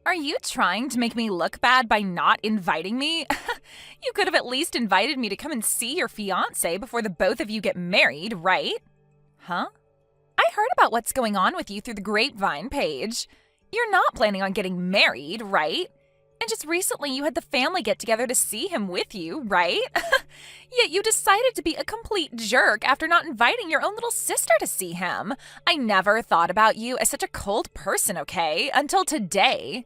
Are you trying to make me look bad by not inviting me? You could have at least invited me to come and see your fiancé before the both of you get married, right? Huh? I heard about what's going on with you through the grapevine page. You're not planning on getting married, right? And just recently you had the family get together to see him with you, right? Yet you decided to be a complete jerk after not inviting your own little sister to see him. I never thought about you as such a cold person, okay? Until today.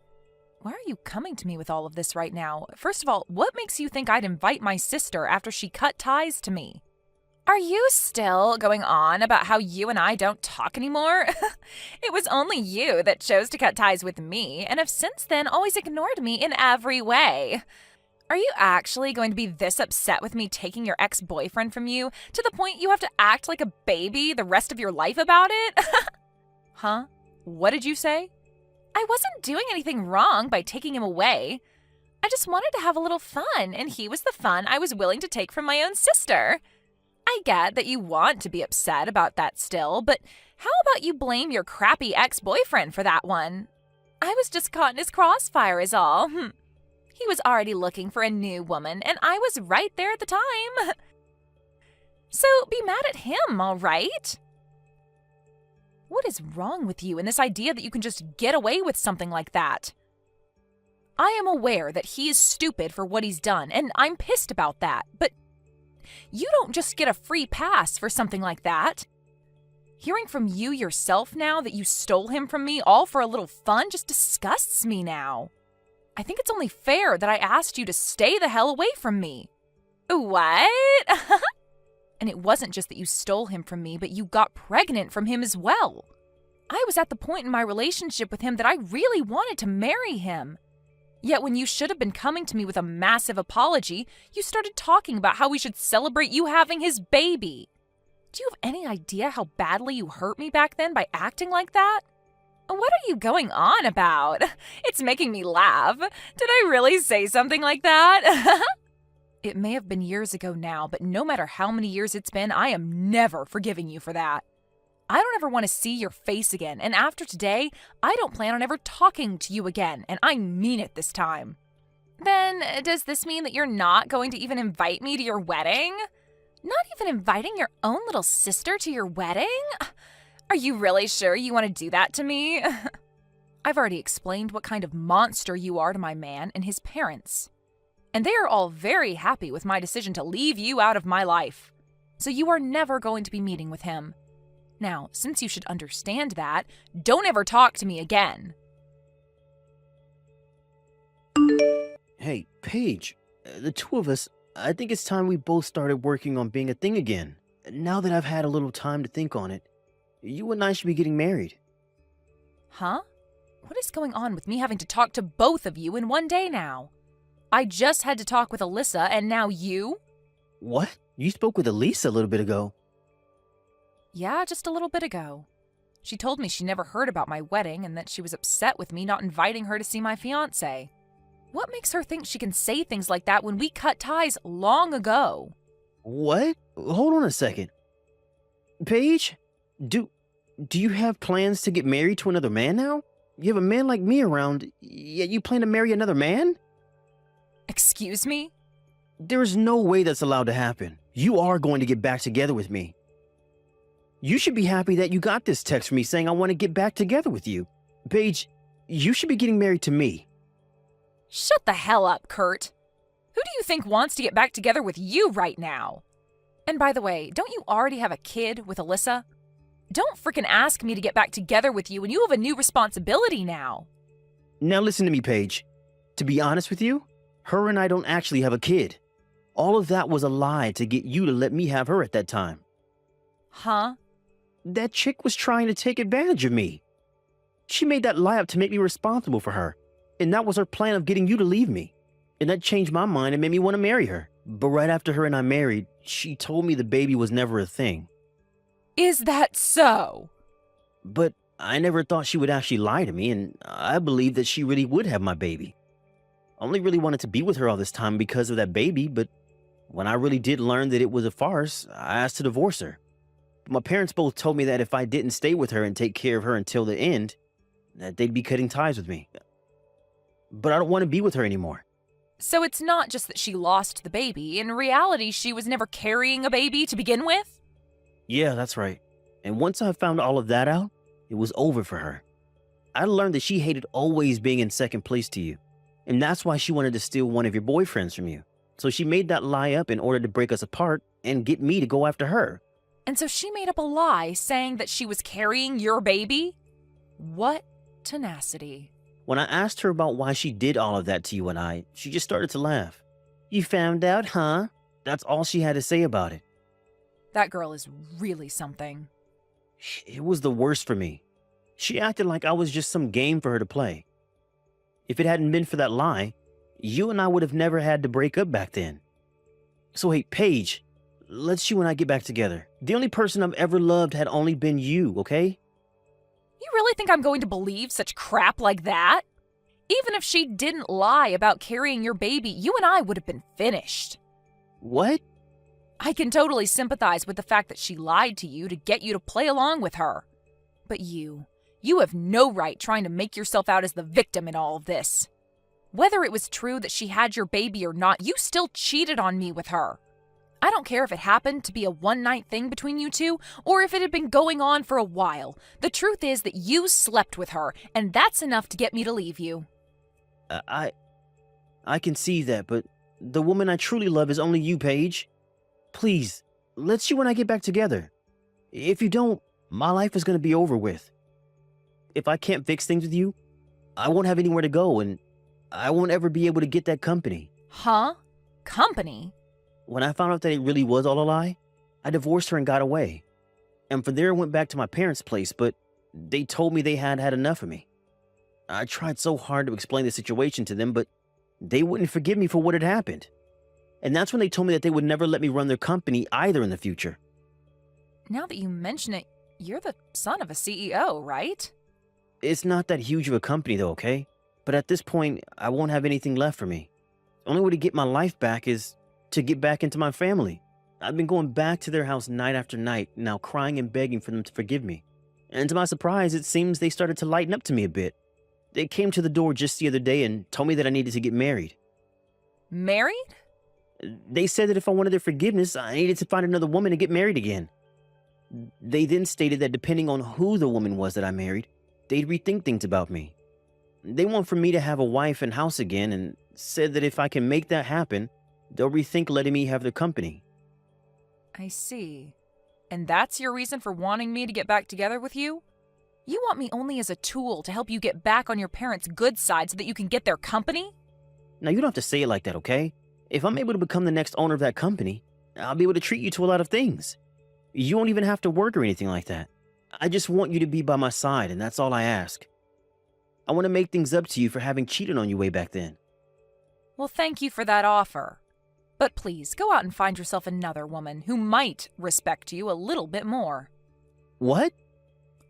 Why are you coming to me with all of this right now? First of all, what makes you think I'd invite my sister after she cut ties to me? Are you still going on about how you and I don't talk anymore? It was only you that chose to cut ties with me and have since then always ignored me in every way. Are you actually going to be this upset with me taking your ex-boyfriend from you to the point you have to act like a baby the rest of your life about it? Huh? What did you say? I wasn't doing anything wrong by taking him away. I just wanted to have a little fun, and he was the fun I was willing to take from my own sister. I get that you want to be upset about that still, but how about you blame your crappy ex-boyfriend for that one? I was just caught in his crossfire is all. He was already looking for a new woman, and I was right there at the time. So be mad at him, all right? What is wrong with you and this idea that you can just get away with something like that? I am aware that he is stupid for what he's done, and I'm pissed about that, but you don't just get a free pass for something like that. Hearing from you yourself now that you stole him from me all for a little fun just disgusts me now. I think it's only fair that I asked you to stay the hell away from me. What? And it wasn't just that you stole him from me, but you got pregnant from him as well. I was at the point in my relationship with him that I really wanted to marry him. Yet when you should have been coming to me with a massive apology, you started talking about how we should celebrate you having his baby. Do you have any idea how badly you hurt me back then by acting like that? What are you going on about? It's making me laugh. Did I really say something like that? It may have been years ago now, but no matter how many years it's been, I am never forgiving you for that. I don't ever want to see your face again, and after today, I don't plan on ever talking to you again, and I mean it this time. Then, does this mean that you're not going to even invite me to your wedding? Not even inviting your own little sister to your wedding? Are you really sure you want to do that to me? I've already explained what kind of monster you are to my man and his parents. And they are all very happy with my decision to leave you out of my life. So you are never going to be meeting with him. Now, since you should understand that, don't ever talk to me again. Hey, Paige, the two of us, I think it's time we both started working on being a thing again. Now that I've had a little time to think on it, you and I should be getting married. Huh? What is going on with me having to talk to both of you in one day now? I just had to talk with Alyssa, and now you? What? You spoke with Elisa a little bit ago. Yeah, just a little bit ago. She told me she never heard about my wedding and that she was upset with me not inviting her to see my fiancé. What makes her think she can say things like that when we cut ties long ago? What? Hold on a second. Paige, do you have plans to get married to another man now? You have a man like me around, yet you plan to marry another man? Excuse me? There is no way that's allowed to happen. You are going to get back together with me. You should be happy that you got this text from me saying I want to get back together with you. Paige, you should be getting married to me. Shut the hell up, Kurt. Who do you think wants to get back together with you right now? And by the way, don't you already have a kid with Alyssa? Don't frickin' ask me to get back together with you when you have a new responsibility now. Now listen to me, Paige. To be honest with you, her and I don't actually have a kid. All of that was a lie to get you to let me have her at that time. Huh? That chick was trying to take advantage of me. She made that lie up to make me responsible for her. And that was her plan of getting you to leave me. And that changed my mind and made me want to marry her. But right after her and I married, she told me the baby was never a thing. Is that so? But I never thought she would actually lie to me, and I believed that she really would have my baby. I only really wanted to be with her all this time because of that baby, but when I really did learn that it was a farce, I asked to divorce her. But my parents both told me that if I didn't stay with her and take care of her until the end, that they'd be cutting ties with me. but I don't want to be with her anymore. So it's not just that she lost the baby. In reality, she was never carrying a baby to begin with? Yeah, that's right. And once I found all of that out, it was over for her. I learned that she hated always being in second place to you. And that's why she wanted to steal one of your boyfriends from you. So she made that lie up in order to break us apart and get me to go after her. And so she made up a lie saying that she was carrying your baby? What tenacity. When I asked her about why she did all of that to you and I, she just started to laugh. You found out, huh? That's all she had to say about it. That girl is really something. It was the worst for me. She acted like I was just some game for her to play. If it hadn't been for that lie, you and I would have never had to break up back then. So hey, Paige, let's you and I get back together. The only person I've ever loved had only been you, okay? You really think I'm going to believe such crap like that? Even if she didn't lie about carrying your baby, you and I would have been finished. What? I can totally sympathize with the fact that she lied to you to get you to play along with her. But you have no right trying to make yourself out as the victim in all of this. Whether it was true that she had your baby or not, you still cheated on me with her. I don't care if it happened to be a one-night thing between you two, or if it had been going on for a while. The truth is that you slept with her, and that's enough to get me to leave you. I can see that, but the woman I truly love is only you, Paige. Please, let's you and I get back together. If you don't, my life is going to be over with. If I can't fix things with you, I won't have anywhere to go, and I won't ever be able to get that company. Huh? Company? When I found out that it really was all a lie, I divorced her and got away. And from there I went back to my parents' place, but they told me they had had enough of me. I tried so hard to explain the situation to them, but they wouldn't forgive me for what had happened. And that's when they told me that they would never let me run their company either in the future. Now that you mention it, you're the son of a CEO, right? It's not that huge of a company though, okay? But at this point, I won't have anything left for me. The only way to get my life back is to get back into my family. I've been going back to their house night after night, now crying and begging for them to forgive me. And to my surprise, it seems they started to lighten up to me a bit. They came to the door just the other day and told me that I needed to get married. Married? They said that if I wanted their forgiveness, I needed to find another woman to get married again. They then stated that depending on who the woman was that I married, they'd rethink things about me. They want for me to have a wife and house again, and said that if I can make that happen, they'll rethink letting me have their company. I see. And that's your reason for wanting me to get back together with you? You want me only as a tool to help you get back on your parents' good side so that you can get their company? Now, you don't have to say it like that, okay? If I'm able to become the next owner of that company, I'll be able to treat you to a lot of things. You won't even have to work or anything like that. I just want you to be by my side, and that's all I ask. I want to make things up to you for having cheated on you way back then. Well, thank you for that offer. But please, go out and find yourself another woman who might respect you a little bit more. What?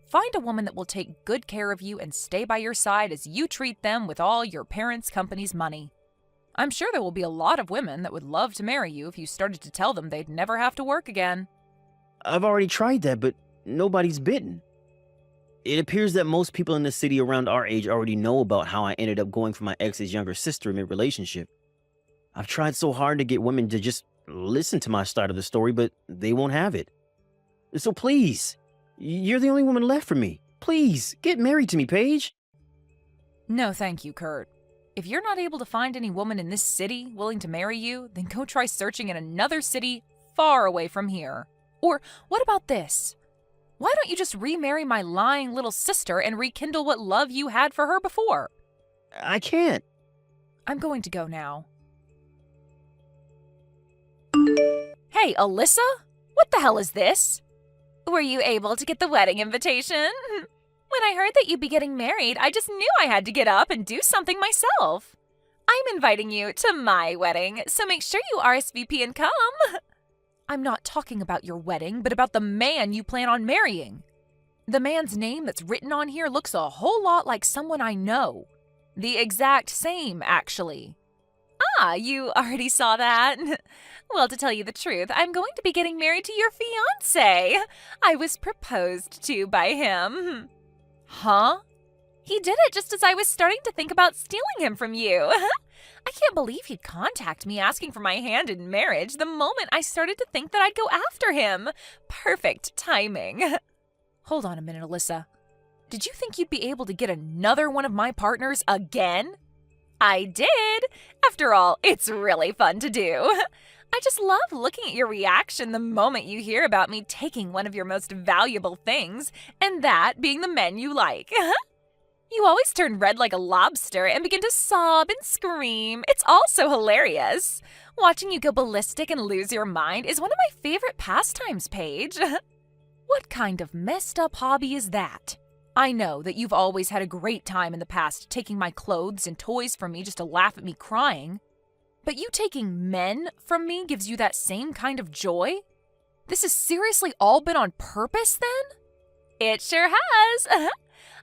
Find a woman that will take good care of you and stay by your side as you treat them with all your parents' company's money. I'm sure there will be a lot of women that would love to marry you if you started to tell them they'd never have to work again. I've already tried that, but nobody's bitten. It appears that most people in the city around our age already know about how I ended up going for my ex's younger sister mid-relationship. I've tried so hard to get women to just listen to my side of the story, but they won't have it. So please, you're the only woman left for me. Please, get married to me, Paige. No, thank you, Kurt. If you're not able to find any woman in this city willing to marry you, then go try searching in another city far away from here. Or what about this? Why don't you just remarry my lying little sister and rekindle what love you had for her before? I can't. I'm going to go now. Hey, Alyssa? What the hell is this? Were you able to get the wedding invitation? When I heard that you'd be getting married, I just knew I had to get up and do something myself. I'm inviting you to my wedding, so make sure you RSVP and come. I'm not talking about your wedding, but about the man you plan on marrying. The man's name that's written on here looks a whole lot like someone I know. The exact same, actually. Ah, you already saw that? Well, to tell you the truth, I'm going to be getting married to your fiancé. I was proposed to by him. Huh? He did it just as I was starting to think about stealing him from you. I can't believe he'd contact me asking for my hand in marriage the moment I started to think that I'd go after him. Perfect timing. Hold on a minute, Alyssa. Did you think you'd be able to get another one of my partners again? I did. After all, it's really fun to do. I just love looking at your reaction the moment you hear about me taking one of your most valuable things, and that being the men you like. You always turn red like a lobster and begin to sob and scream. It's all so hilarious. Watching you go ballistic and lose your mind is one of my favorite pastimes, Paige. What kind of messed up hobby is that? I know that you've always had a great time in the past taking my clothes and toys from me just to laugh at me crying. But you taking men from me gives you that same kind of joy? This has seriously all been on purpose then? It sure has.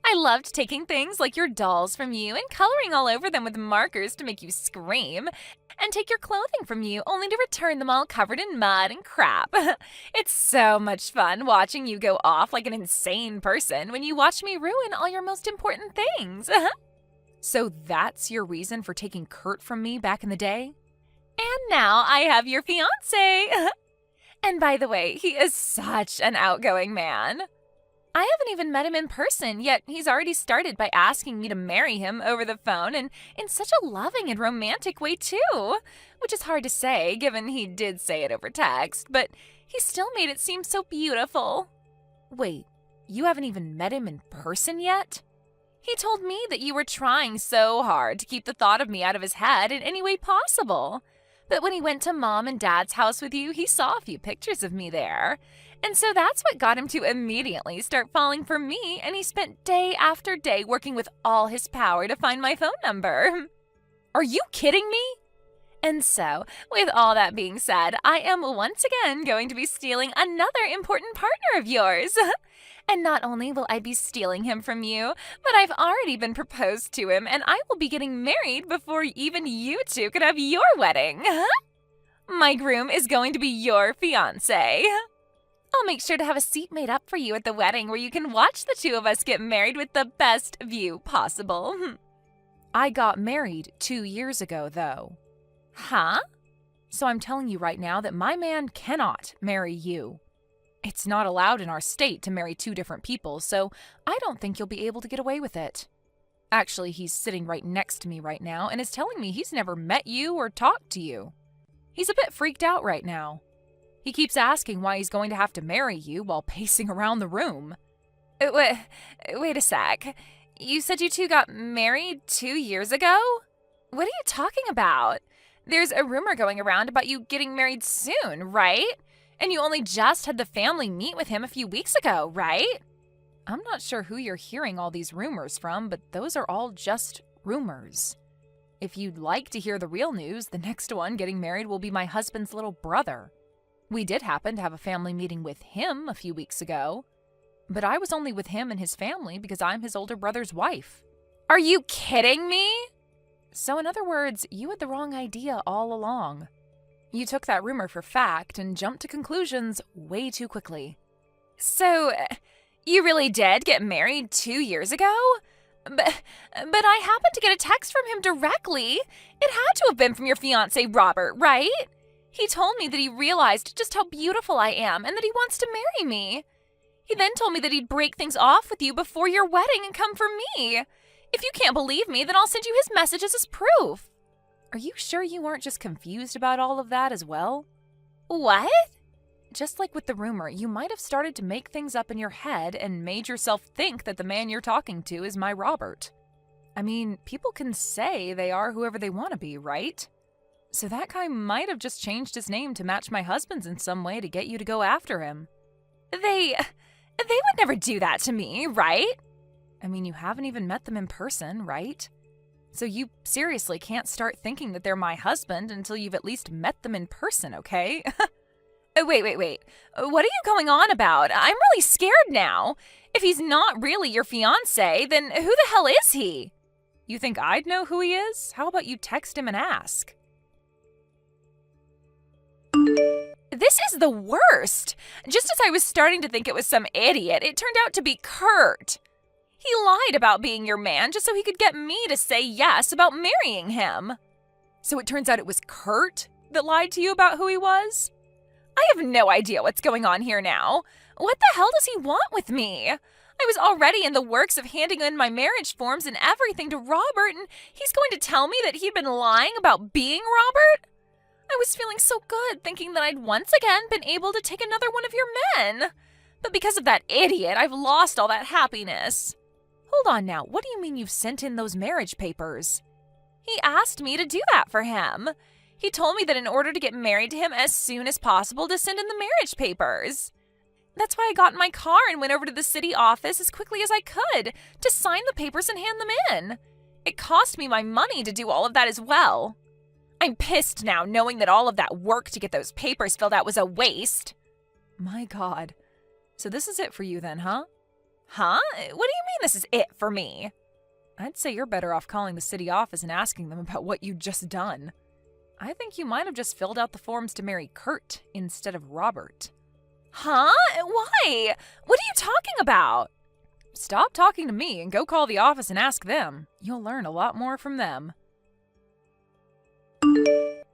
I loved taking things like your dolls from you and coloring all over them with markers to make you scream, and take your clothing from you only to return them all covered in mud and crap. It's so much fun watching you go off like an insane person when you watch me ruin all your most important things. So that's your reason for taking Kurt from me back in the day? And now I have your fiancé. And by the way, he is such an outgoing man. I haven't even met him in person, yet he's already started by asking me to marry him over the phone, and in such a loving and romantic way too, which is hard to say given he did say it over text, but he still made it seem so beautiful. Wait, you haven't even met him in person yet? He told me that you were trying so hard to keep the thought of me out of his head in any way possible. But when he went to Mom and Dad's house with you, he saw a few pictures of me there. And so that's what got him to immediately start falling for me, and he spent day after day working with all his power to find my phone number. Are you kidding me? And so, with all that being said, I am once again going to be stealing another important partner of yours. And not only will I be stealing him from you, but I've already been proposed to him, and I will be getting married before even you two could have your wedding. My groom is going to be your fiancé. I'll make sure to have a seat made up for you at the wedding where you can watch the two of us get married with the best view possible. I got married 2 years ago, though. Huh? So I'm telling you right now that my man cannot marry you. It's not allowed in our state to marry two different people, so I don't think you'll be able to get away with it. Actually, he's sitting right next to me right now and is telling me he's never met you or talked to you. He's a bit freaked out right now. He keeps asking why he's going to have to marry you while pacing around the room. Wait a sec. You said you two got married 2 years ago? What are you talking about? There's a rumor going around about you getting married soon, right? And you only just had the family meet with him a few weeks ago, right? I'm not sure who you're hearing all these rumors from, but those are all just rumors. If you'd like to hear the real news, the next one getting married will be my husband's little brother. We did happen to have a family meeting with him a few weeks ago, but I was only with him and his family because I'm his older brother's wife. Are you kidding me? So in other words, you had the wrong idea all along. You took that rumor for fact and jumped to conclusions way too quickly. So, you really did get married 2 years ago? But I happened to get a text from him directly. It had to have been from your fiancé, Robert, right? He told me that he realized just how beautiful I am and that he wants to marry me. He then told me that he'd break things off with you before your wedding and come for me. If you can't believe me, then I'll send you his messages as proof. Are you sure you weren't just confused about all of that as well? What? Just like with the rumor, you might have started to make things up in your head and made yourself think that the man you're talking to is my Robert. I mean, people can say they are whoever they want to be, right? So that guy might have just changed his name to match my husband's in some way to get you to go after him. They would never do that to me, right? I mean, you haven't even met them in person, right? So you seriously can't start thinking that they're my husband until you've at least met them in person, okay? Wait. What are you going on about? I'm really scared now. If he's not really your fiancé, then who the hell is he? You think I'd know who he is? How about you text him and ask? This is the worst. Just as I was starting to think it was some idiot, it turned out to be Kurt. He lied about being your man just so he could get me to say yes about marrying him. So it turns out it was Kurt that lied to you about who he was? I have no idea what's going on here now. What the hell does he want with me? I was already in the works of handing in my marriage forms and everything to Robert, and he's going to tell me that he'd been lying about being Robert? I was feeling so good, thinking that I'd once again been able to take another one of your men. But because of that idiot, I've lost all that happiness. Hold on now, what do you mean you've sent in those marriage papers? He asked me to do that for him. He told me that in order to get married to him as soon as possible to send in the marriage papers. That's why I got in my car and went over to the city office as quickly as I could to sign the papers and hand them in. It cost me my money to do all of that as well. I'm pissed now knowing that all of that work to get those papers filled out was a waste. My God. So this is it for you then, huh? Huh? What do you mean this is it for me? I'd say you're better off calling the city office and asking them about what you'd just done. I think you might have just filled out the forms to marry Kurt instead of Robert. Huh? Why? What are you talking about? Stop talking to me and go call the office and ask them. You'll learn a lot more from them.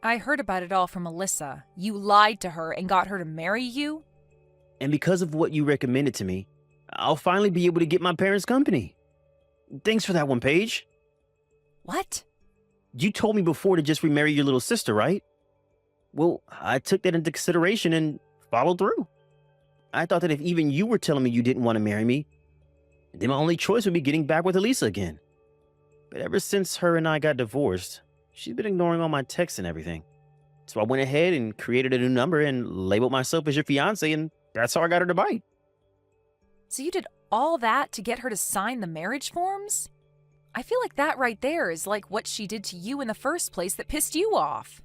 I heard about it all from Alyssa. You lied to her and got her to marry you? And because of what you recommended to me, I'll finally be able to get my parents' company. Thanks for that one, Paige. What? You told me before to just remarry your little sister, right? Well, I took that into consideration and followed through. I thought that if even you were telling me you didn't want to marry me, then my only choice would be getting back with Elisa again. But ever since her and I got divorced, she's been ignoring all my texts and everything. So I went ahead and created a new number and labeled myself as your fiancé, and that's how I got her to bite. So you did all that to get her to sign the marriage forms? I feel like that right there is like what she did to you in the first place that pissed you off.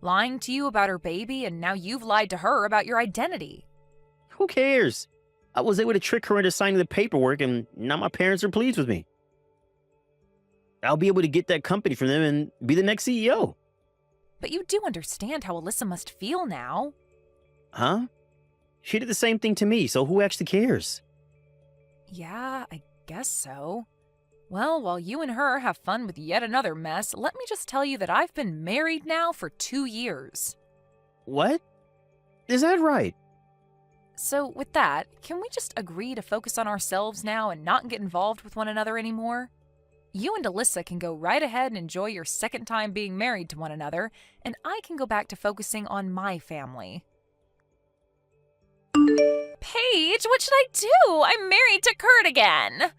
Lying to you about her baby, and now you've lied to her about your identity. Who cares? I was able to trick her into signing the paperwork, and now my parents are pleased with me. I'll be able to get that company from them and be the next CEO. But you do understand how Alyssa must feel now. Huh? She did the same thing to me, so who actually cares? Yeah, I guess so. Well, while you and her have fun with yet another mess, let me just tell you that I've been married now for 2 years. What? Is that right? So with that, can we just agree to focus on ourselves now and not get involved with one another anymore? You and Alyssa can go right ahead and enjoy your second time being married to one another, and I can go back to focusing on my family. Paige, what should I do? I'm married to Kurt again.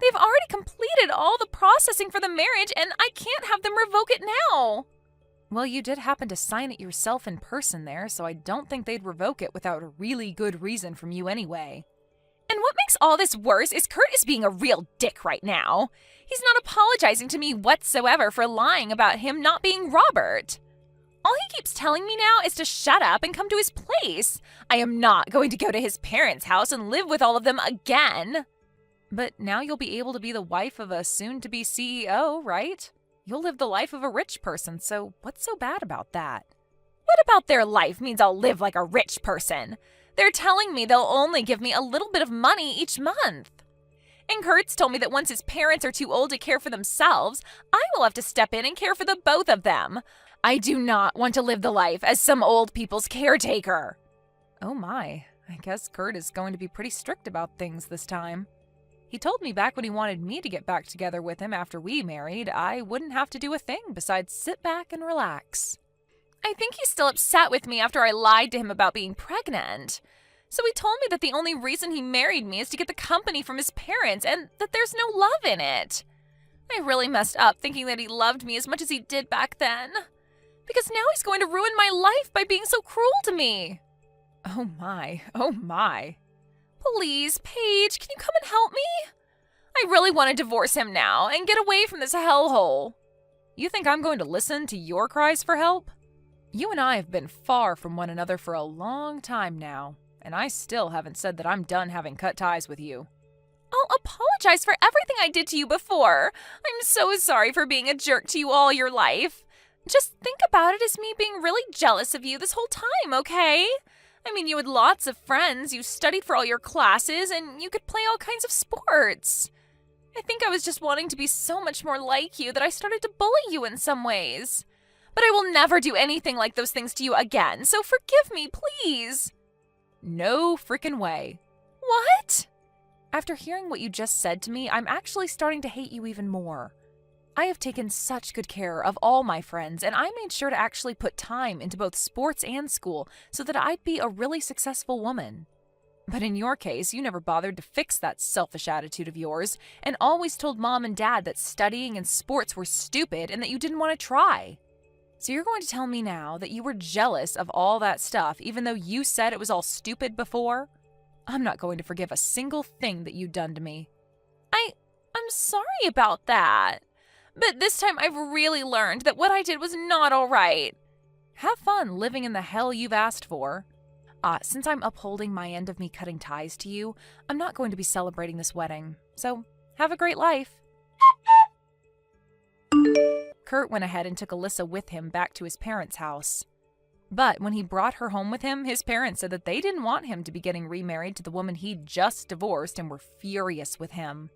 They've already completed all the processing for the marriage, and I can't have them revoke it now. Well, you did happen to sign it yourself in person there, so I don't think they'd revoke it without a really good reason from you anyway. And what makes all this worse is Kurt is being a real dick right now. He's not apologizing to me whatsoever for lying about him not being Robert. All he keeps telling me now is to shut up and come to his place. I am not going to go to his parents' house and live with all of them again. But now you'll be able to be the wife of a soon-to-be CEO, right? You'll live the life of a rich person, so what's so bad about that? What about their life means I'll live like a rich person? They're telling me they'll only give me a little bit of money each month. And Kurt's told me that once his parents are too old to care for themselves, I will have to step in and care for the both of them. I do not want to live the life as some old people's caretaker. Oh my, I guess Kurt is going to be pretty strict about things this time. He told me back when he wanted me to get back together with him after we married, I wouldn't have to do a thing besides sit back and relax. I think he's still upset with me after I lied to him about being pregnant. So he told me that the only reason he married me is to get the company from his parents and that there's no love in it. I really messed up thinking that he loved me as much as he did back then. Because now he's going to ruin my life by being so cruel to me. Oh my, oh my. Please, Paige, can you come and help me? I really want to divorce him now and get away from this hellhole. You think I'm going to listen to your cries for help? You and I have been far from one another for a long time now, and I still haven't said that I'm done having cut ties with you. I'll apologize for everything I did to you before. I'm so sorry for being a jerk to you all your life. Just think about it as me being really jealous of you this whole time, okay? I mean, you had lots of friends, you studied for all your classes, and you could play all kinds of sports. I think I was just wanting to be so much more like you that I started to bully you in some ways. But I will never do anything like those things to you again, so forgive me, please. No frickin' way. What? After hearing what you just said to me, I'm actually starting to hate you even more. I have taken such good care of all my friends, and I made sure to actually put time into both sports and school so that I'd be a really successful woman. But in your case, you never bothered to fix that selfish attitude of yours and always told Mom and Dad that studying and sports were stupid and that you didn't want to try. So you're going to tell me now that you were jealous of all that stuff even though you said it was all stupid before? I'm not going to forgive a single thing that you've done to me. I'm sorry about that. But this time I've really learned that what I did was not all right. Have fun living in the hell you've asked for. Since I'm upholding my end of me cutting ties to you, I'm not going to be celebrating this wedding. So, have a great life. Kurt went ahead and took Alyssa with him back to his parents' house. But when he brought her home with him, his parents said that they didn't want him to be getting remarried to the woman he'd just divorced and were furious with him.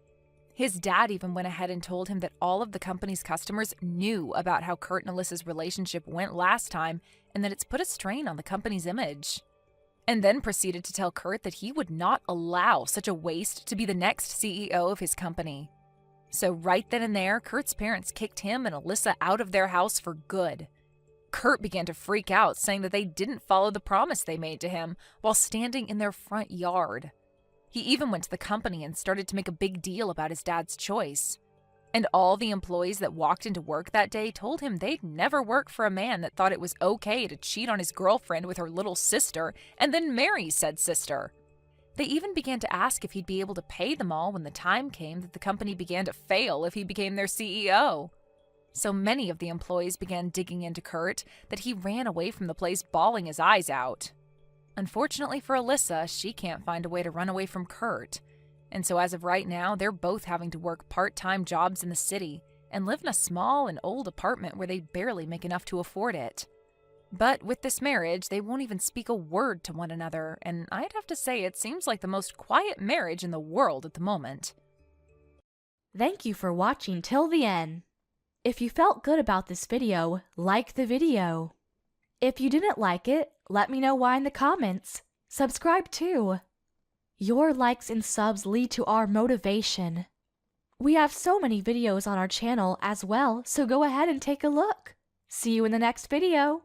His dad even went ahead and told him that all of the company's customers knew about how Kurt and Alyssa's relationship went last time and that it's put a strain on the company's image. And then proceeded to tell Kurt that he would not allow such a waste to be the next CEO of his company. So right then and there, Kurt's parents kicked him and Alyssa out of their house for good. Kurt began to freak out, saying that they didn't follow the promise they made to him while standing in their front yard. He even went to the company and started to make a big deal about his dad's choice. And all the employees that walked into work that day told him they'd never work for a man that thought it was okay to cheat on his girlfriend with her little sister and then marry said sister. They even began to ask if he'd be able to pay them all when the time came that the company began to fail if he became their CEO. So many of the employees began digging into Kurt that he ran away from the place bawling his eyes out. Unfortunately for Alyssa, she can't find a way to run away from Kurt. And so as of right now, they're both having to work part-time jobs in the city and live in a small and old apartment where they barely make enough to afford it. But with this marriage, they won't even speak a word to one another, and I'd have to say it seems like the most quiet marriage in the world at the moment. Thank you for watching till the end. If you felt good about this video, like the video. If you didn't like it, let me know why in the comments. Subscribe too. Your likes and subs lead to our motivation. We have so many videos on our channel as well, so go ahead and take a look. See you in the next video.